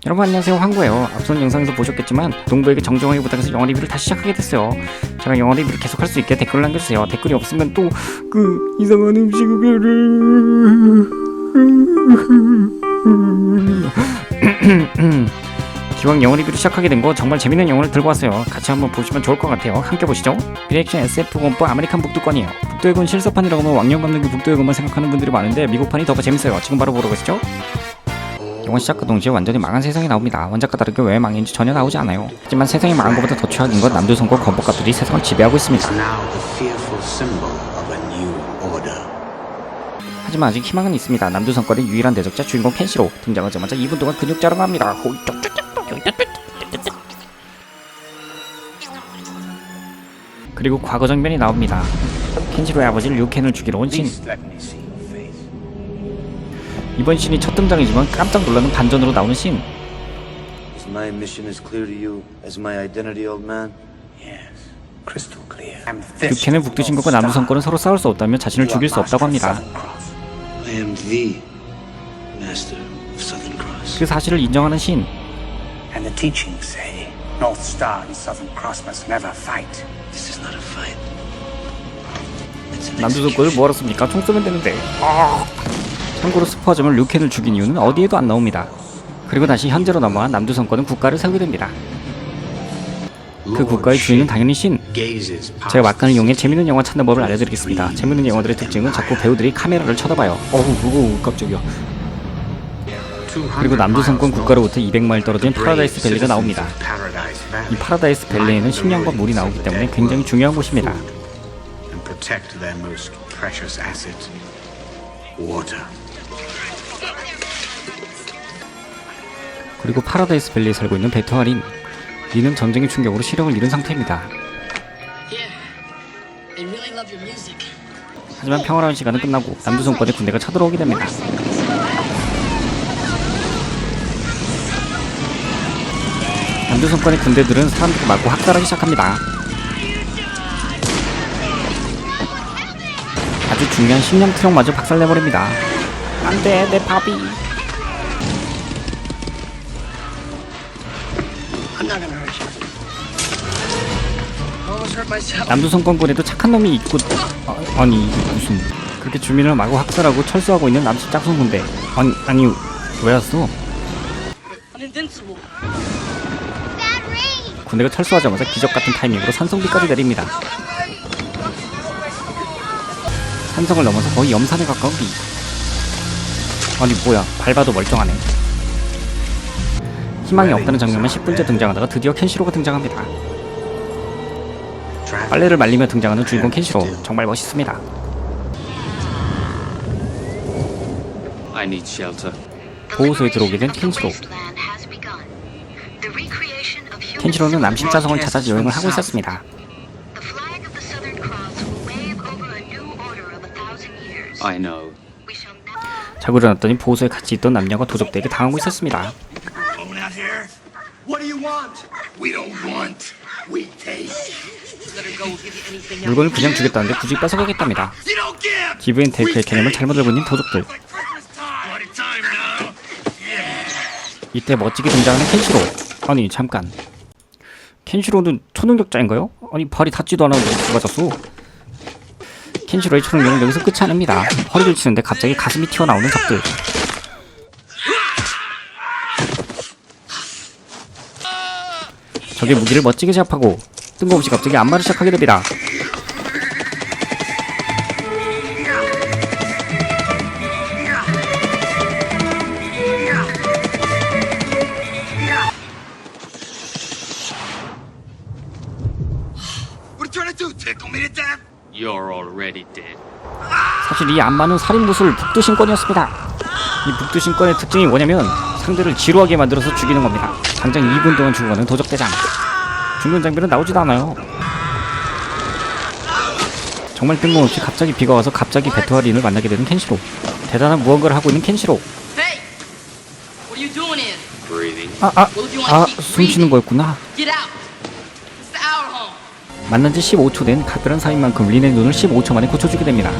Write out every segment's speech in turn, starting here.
여러분 안녕하세요, 황구예요. 앞선 영상에서 보셨겠지만 동부에게 정정하게 부탁해서 영화 리뷰를 다시 시작하게 됐어요. 제가 영화 리뷰를 계속 할 수 있게 댓글을 남겨주세요. 댓글이 없으면 또 그 이상한 음식을 기왕 영화 리뷰를 시작하게 된 거 정말 재밌는 영화를 들고 왔어요. 같이 한번 보시면 좋을 것 같아요. 함께 보시죠. 리액션 SF 공포 아메리칸 북두권이에요. 북두의군 실사판이라고 하면 왕년 감독의 북두의군만 생각하는 분들이 많은데 미국판이 더 재밌어요. 지금 바로 보러 가시죠. 영화 시작과 동시에 완전히 망한 세상이 나옵니다. 원작과 다르게 왜 망인지 전혀 나오지 않아요. 하지만 세상이 망한 것보다 더 최악인 건 남조선과 거북갑들이 세상을 지배하고 있습니다. 하지만 아직 희망은 있습니다. 남조선권의 유일한 대적자 주인공 켄시로 등장하자마자 2분 동안 근육 자랑합니다. 그리고 과거 장면이 나옵니다. 켄시로의 아버지 류켄을 죽이러 온 신. 이번 씬이 첫 등장이지만 깜짝 놀라는 반전으로 나오는 씬. 류켄은 북두신국과 남조선권은 서로 싸울 수 없다며 자신을 죽일 수 없다고 합니다. 그 사실을 인정하는 신. 남조선권을 뭐하러 씁니까? 총 쏘면 되는데. 참고로 스포하자면 류켄을 죽인 이유는 어디에도 안 나옵니다. 그리고 다시 현재로 넘어와 남조선권은 국가를 세우게 됩니다. 그 국가의 주인은 당연히 신. 제가 막간을 이용해 재밌는 영화 찾는 법을 알려드리겠습니다. 재밌는 영화들의 특징은 자꾸 배우들이 카메라를 쳐다봐요. 어우 깜짝이야. 그리고 남조선권 국가로부터 200마일 떨어진 파라다이스 밸리가 나옵니다. 이 파라다이스 밸리에는 식량과 물이 나오기 때문에 굉장히 중요한 곳입니다. 그리고 파라다이스 밸리에 살고 있는 베토와 린. 린은 전쟁의 충격으로 시력을 잃은 상태입니다. 하지만 평화로운 시간은 끝나고 남조선권의 군대가 쳐들어오게 됩니다. 남조선권의 군대들은 사람들을 맞고 학살하기 시작합니다. 아주 중요한 식량 트럭마저 박살내버립니다. 안돼, 내 밥이. 남조선권군에도 착한 놈이 있고 아니 무슨 그렇게 주민을 마구 학살하고 철수하고 있는 남수 짝퉁 군대. 아니 왜 왔어? 군대가 철수하자마자 기적같은 타이밍으로 산성비까지 내립니다. 산성을 넘어서 거의 염산에 가까운 비. 아니 뭐야, 밟아도 멀쩡하네. 희망이 없다는 장면만 10분째 등장하다가 드디어 켄시로가 등장합니다. 빨래를 말리며 등장하는 주인공 켄시로, 정말 멋있습니다. 보호소에 들어오게 된 켄시로. 켄시로는 남심자성을 찾아 여행을 하고 있었습니다. 자고 일어났더니 보호소에 같이 있던 남녀가 도적들에게 당하고 있었습니다. 물건을 그냥 주겠다는데 굳이 뺏어가겠답니다. 기브앤테이크의 개념을 잘못 알고 있는 도적들. 이때 멋지게 등장하는 켄시로. 아니 잠깐, 켄시로는 초능력자인가요? 아니 발이 닿지도 않았는데 누가 졌어? 켄시로의 초능력은 여기서 끝이 아닙니다. 허리를 치는데 갑자기 가슴이 튀어나오는 적들. 적의 무기를 멋지게 제압하고 뜬금없이 갑자기 안마를 시작하게 됩니다. 사실 이 안마는 살인무술 북두신권이었습니다. 이 북두신권의 특징이 뭐냐면 상대를 지루하게 만들어서 죽이는 겁니다. 당장 2분 동안 죽어가는 도적대장. 죽는 장면은 나오지도 않아요. 정말 뜬금없이 갑자기 비가 와서 갑자기 베토와 린을 만나게 되는 켄시로. 대단한 무언가를 하고 있는 켄시로. 숨 쉬는 거였구나. 만난 지 15초 된 각별한 사이인 만큼 린의 눈을 15초 만에 고쳐주게 됩니다.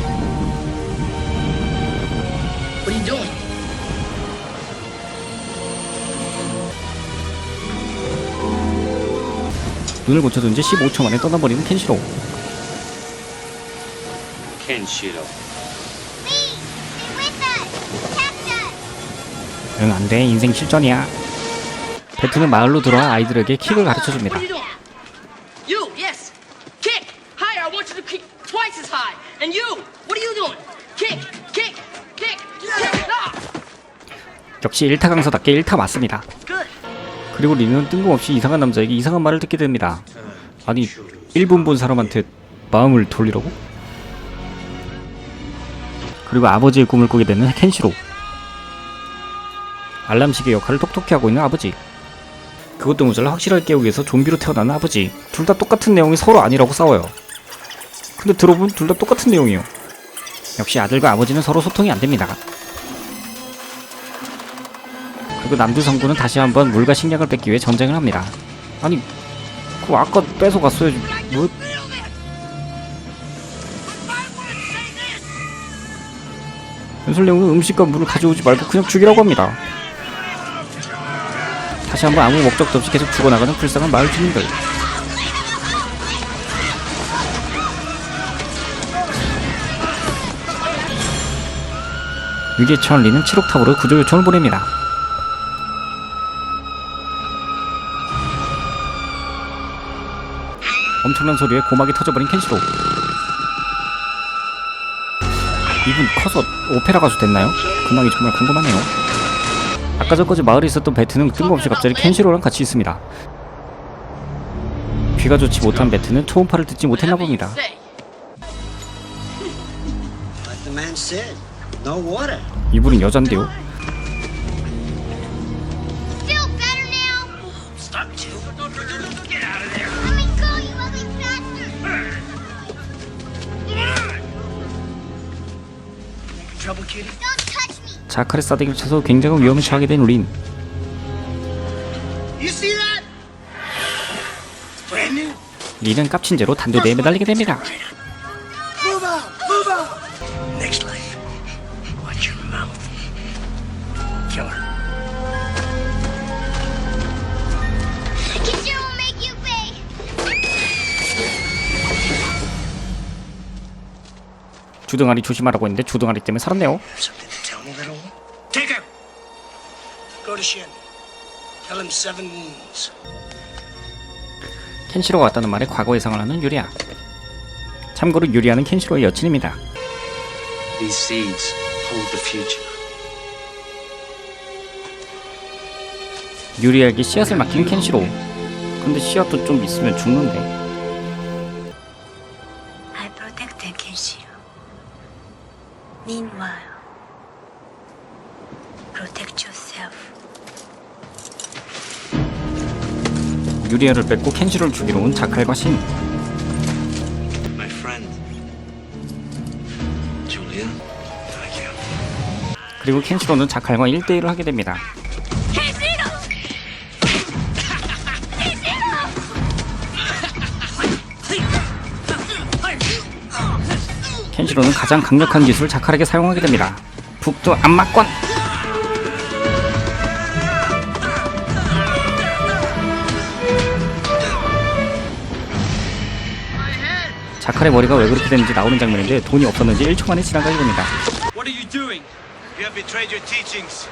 눈을 고쳐둔 지 15초 만에 떠나버리는 켄시로. 켄시로. 응, 안돼. 인생 실전이야. 베트는 마을로 들어와 아이들에게 킥을 가르쳐줍니다. You, yes. Kick. Higher. I want you to kick twice as high. And you, what are you doing? Kick, kick, kick, kick. Ah. 역시 1타 강사답게 1타 맞습니다. Good. 그리고 리는 뜬금없이 이상한 남자에게 이상한 말을 듣게 됩니다. 아니, 1분 본 사람한테 마음을 돌리라고? 그리고 아버지의 꿈을 꾸게 되는 켄시로. 알람시계 역할을 톡톡히 하고 있는 아버지. 그것도 모자라 확실하게 깨우기 위해서 좀비로 태어나는 아버지. 둘 다 똑같은 내용이 서로 아니라고 싸워요. 근데 들어보면 둘 다 똑같은 내용이에요. 역시 아들과 아버지는 서로 소통이 안됩니다. 그리고 남두 성군은 다시 한번 물과 식량을 뺏기 위해 전쟁을 합니다. 아니, 그거 아까 뺏어갔어야지. 뭐? 연설내용은 음식과 물을 가져오지 말고 그냥 죽이라고 합니다. 다시 한번 아무 목적도 없이 계속 죽어나가는 불쌍한 마을 주민들. 위기에 처한 리는 7옥탑으로 구조 요청을 보냅니다. 엄청난 소리에 고막이 터져버린 켄시로. 이분 커서 오페라 가수 됐나요? 근황이 정말 궁금하네요. 아까 전까지 마을에 있었던 베트는 뜬금없이 갑자기 켄시로랑 같이 있습니다. 귀가 좋지 못한 베트는 초음파를 듣지 못했나 봅니다. Say. Like the man said, no water. 이분은 여잔데요. Feel better now? Stop to. Get out of there. Let me go, you ugly bastard! Trouble, kitty? Don't touch me! 자칼의 싸대기를 쳐서 굉장한 위험에 처하게 된 린. You see that? It's brand new. 린은 깝친 죄로 단두대에 매달리게 됩니다. Move out! Move out! Next life. Watch your mouth. Kill her. Kishiro will make you pay! 주둥아리 조심하라고 했는데 주둥아리 때문에 살았네요. Something to tell me, little one? Take her! Go to Shin. Tell him 7 wounds. 켄시로가 왔다는 말에 과거 예상을 하는 유리아. 참고로 유리아는 켄시로의 여친입니다. These seeds hold the future. 유리아에게 씨앗을 맡긴 켄시로. 근데 씨앗도 좀 있으면 죽는데. I protected Kenshiro. Meanwhile, protect yourself. 유리아를 뺏고 켄시로를 죽이러 온 자칼과 신. My friend. Julia. Thank you. 그리고 켄시로는 자칼과 1대1을 하게 됩니다. 켄시로는 가장 강력한 기술을 자칼에게 사용하게 됩니다. 북두 안마권! 자칼의 머리가 왜 그렇게 됐는지 나오는 장면인데 돈이 없었는지 1초 만에 지나가게 됩니다. What are you doing? You have betrayed your teachings.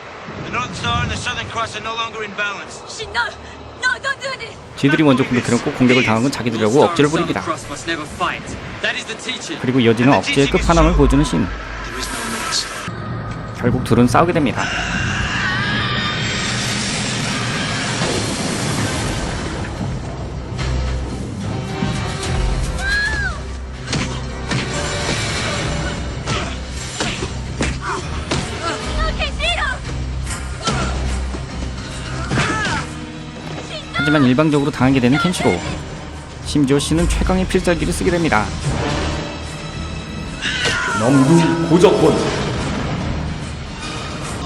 The North Star and the Southern Cross are no longer in balance. No, no, don't do this. 지들이 먼저 공격해놓고 공격을 당한 건 자기들이라고 억지를 부립니다. 그리고 여지는 억지의 끝판왕을 보여주는 신. There is no North Star. 결국 둘은 싸우게 됩니다. 하지만 일방적으로 당하게 되는 켄시로. 심지어 신은 최강의 필살기를 쓰게 됩니다. 넘두 고적본.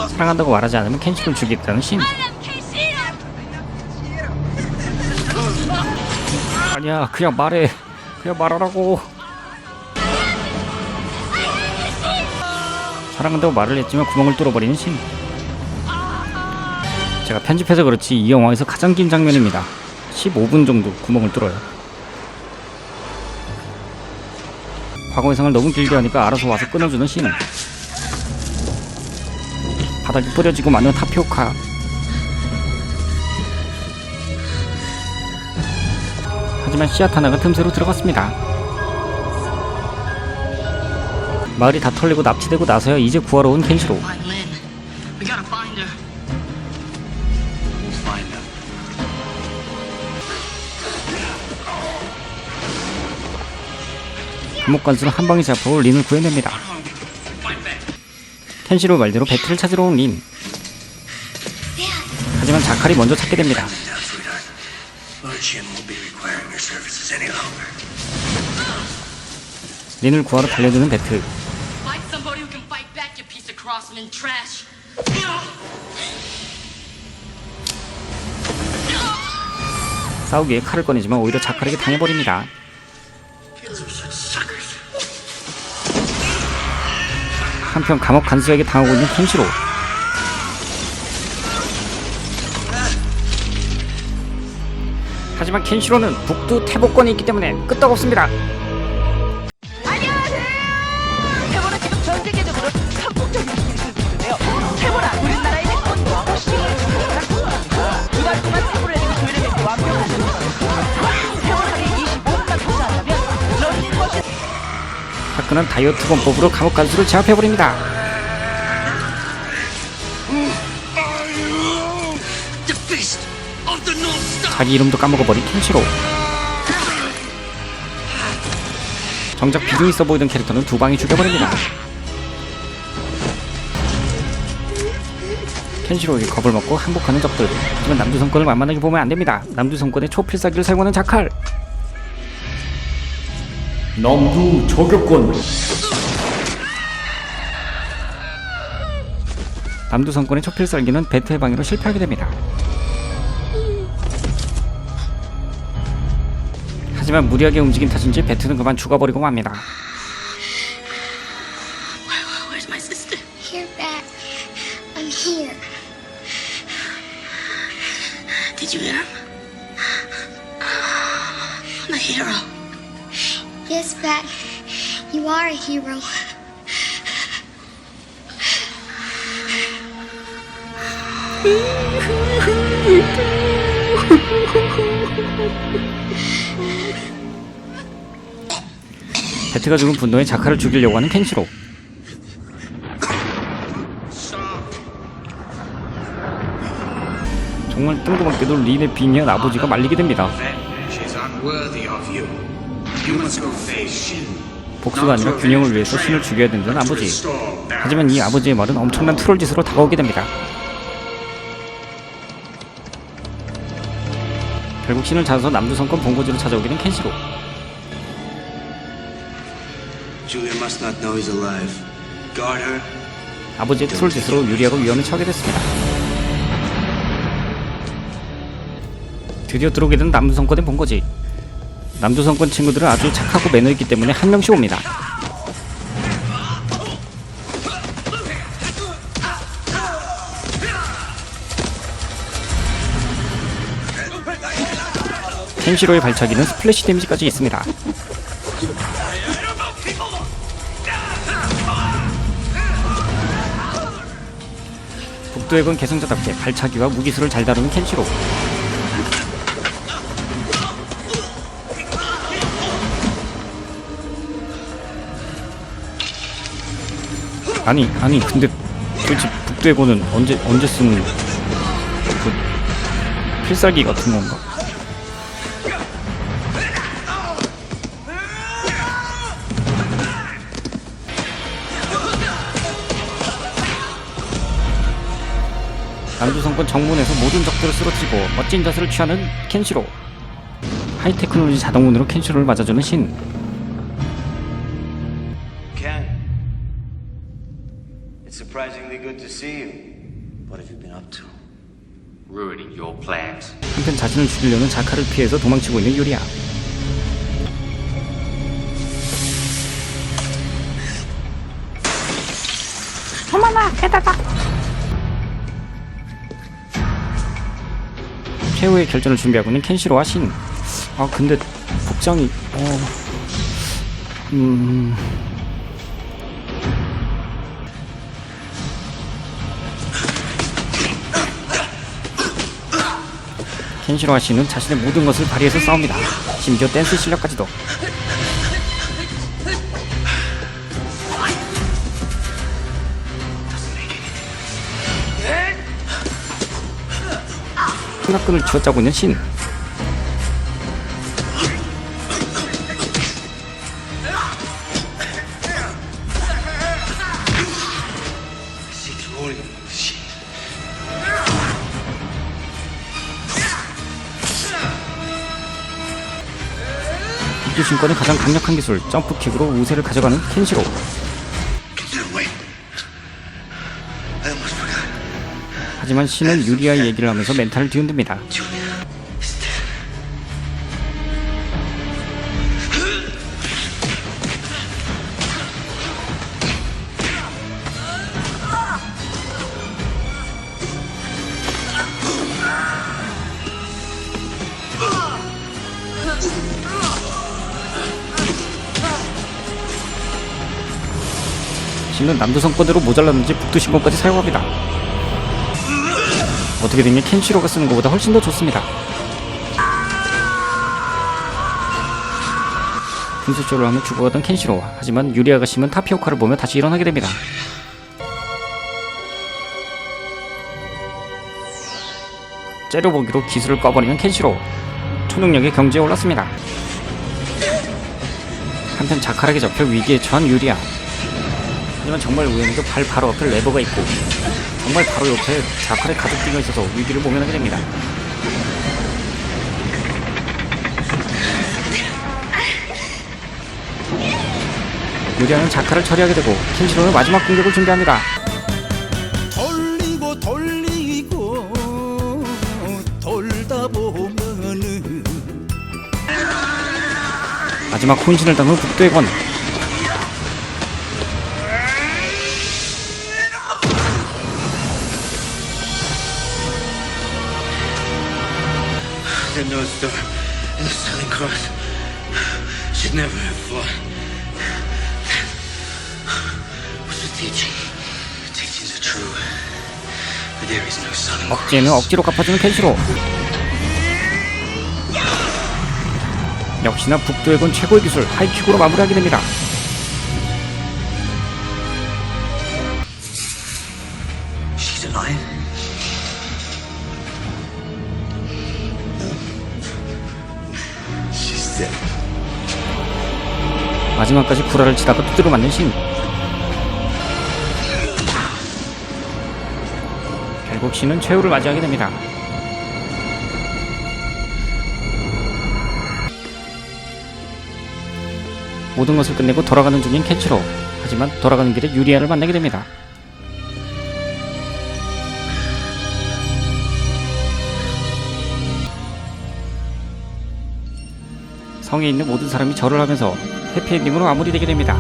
사랑한다고 말하지 않으면 켄시로를 죽이겠다는 신. 아니야, 그냥 말해. 그냥 말하라고. 사랑한다고 말을 했지만 구멍을 뚫어버리는 신. 제가 편집해서 그렇지 이 영화에서 가장 긴 장면입니다. 15분 정도 구멍을 뚫어요. 과거 예상을 너무 길게 하니까 알아서 와서 끊어주는 신. 바닥에 뿌려지고 마는 타피오카. 하지만 씨앗 하나가 틈새로 들어갔습니다. 마을이 다 털리고 납치되고 나서야 이제 구하러 온 켄시로. Find Lynn. We gotta find her. We'll find them. 감옥 간수는 한 방에 잡고 린을 구해냅니다. 켄시로 말대로 배트를 찾으러 온 린. 하지만 자칼이 먼저 찾게 됩니다. Now, sweetheart. Lord Jim won't be requiring your services any longer. 린을 구하러 달려드는 배트. Find somebody who can fight back, you piece of crossman trash. 싸우기에 칼을 꺼내지만 오히려 자칼에게 당해버립니다. Kids are such suckers. 한편 감옥 간수에게 당하고 있는 켄시로. 하지만 켄시로는 북두 태복권이 있기 때문에 끄떡없습니다. 안녕하세요. 태모는 지금 전 세계적으로 한국적인 기술을 쓰는데요. 태모는 우리나라의 태권도와 복싱을 중심으로 두달 동안 태모를 이기고 조율을 맺고 완벽하셨습니다. 태모를 25분만 투자한다면 런닝 머신 화끈한 다이어트 권법으로 감옥 간수를 제압해버립니다. The fist of the North Star. 자기 이름도 까먹어버린 켄시로. 정작 비중 있어 보이던 캐릭터는 두 방에 죽여버립니다. 켄시로에게 겁을 먹고 항복하는 적들. 하지만 남두성권을 만만하게 보면 안됩니다. 남두성권의 초필살기를 사용하는 자칼. 남두 저격권. 남두성권의 초필살기는 배트의 방해로 실패하게 됩니다. 하지만 무리하게 움직인 탓인지 배트는 그만 죽어버리고 맙니다. Where's my sister? Here, Bat. I'm here. Did you hear him? I'm a hero. Yes, Bat. You are a hero. 배트가 죽은 분노에 자칼을 죽이려고 하는 켄시로. 정말 뜬금없게도 린의 빙의한 아버지가 말리게 됩니다. She's unworthy of you. You must go face Shin. 복수가 아니라 균형을 위해서 신을 죽여야 된다는 아버지. 하지만 이 아버지의 말은 엄청난 트롤짓으로 다가오게 됩니다. 결국 신을 찾아서 남두성권 본고지로 찾아오게 된 켄시로. Julia must not know he's alive. Guard her. 아버지의 트롤짓으로 유리하고 위험에 처하게 됐습니다. 드디어 들어오게 된 남두성권의 본거지. 남두성권 친구들은 아주 착하고 매너있기 때문에 한 명씩 옵니다. 켄시로의 발차기는 스플래시 데미지까지 있습니다. 북두의건 개성자답게 발차기와 무기수를 잘 다루는 켄시로. 아니 근데 도대체 북두의건은 언제 쓰는 그 필살기 같은 건가? 남두성권 정문에서 모든 적들을 쓰러뜨리고 멋진 자세를 취하는 켄시로. 하이테크놀로지 자동문으로 켄시로를 맞아주는 신. Ken. It's surprisingly good to see you. What have you been up to? Ruining your plans. 한편 자신을 죽이려는 자카를 피해서 도망치고 있는 유리아. 최후의 결전을 준비하고 있는 켄시로와 신. 아 근데 복장이 켄시로와 신은 자신의 모든 것을 발휘해서 싸웁니다. 심지어 댄스 실력까지도. 삼각근을 쥐어짜고 있는 신. See through all your shit. 북두 신권의 가장 강력한 기술 점프킥으로 우세를 가져가는 켄시로. Wait. I almost forgot. 하지만 신은 유리아의 얘기를 하면서 멘탈을 뒤흔듭니다. Julia is dead. 신은 남조선권대로 모자랐는지 북두 신권까지 사용합니다. 어떻게 된 게 켄시로가 쓰는 것보다 훨씬 더 좋습니다. 분수쇼를 하며 죽어가던 켄시로. 하지만 유리아가 심은 타피오카를 보며 다시 일어나게 됩니다. 째려보기로 기술을 꺼버리는 켄시로. 초능력의 경지에 올랐습니다. 한편 자칼에게 잡혀 위기에 처한 유리아. 하지만 정말 우연히도 발 바로 앞에 레버가 있고 정말 바로 옆에 자칼의 가죽띠가 있어서 위기를 모면하게 됩니다. 유리아는 자칼을 처리하게 되고 켄시로는 마지막 공격을 준비합니다. 돌리고 돌다 보면은 마지막 혼신을 담은 북두의 권. The North Star and the Southern Cross should never have fought. What's the teaching? The teachings are true. But there is no Southern Cross. 억지에는 억지로 갚아주는 켄시로. 역시나 북두의 권 최고의 기술 하이킥으로 마무리하게 됩니다. She's alive? She's dead. 마지막까지 구라를 치다가 두드려 맞는 신. 결국 신은 최후를 맞이하게 됩니다. 모든 것을 끝내고 돌아가는 중인 켄시로. 하지만 돌아가는 길에 유리아를 만나게 됩니다. 성에 있는 모든 사람이 절을 하면서 해피엔딩으로 마무리되게 됩니다.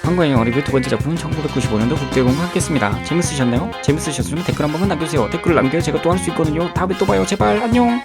한국의 영화 리뷰 두 번째 작품은 1995년도 북두의 공과 함께했습니다. 재밌으셨나요? 재밌으셨으면 댓글 한 번만 남겨주세요. 댓글을 남겨야 제가 또 할 수 있거든요. 다음에 또 봐요. 제발 안녕.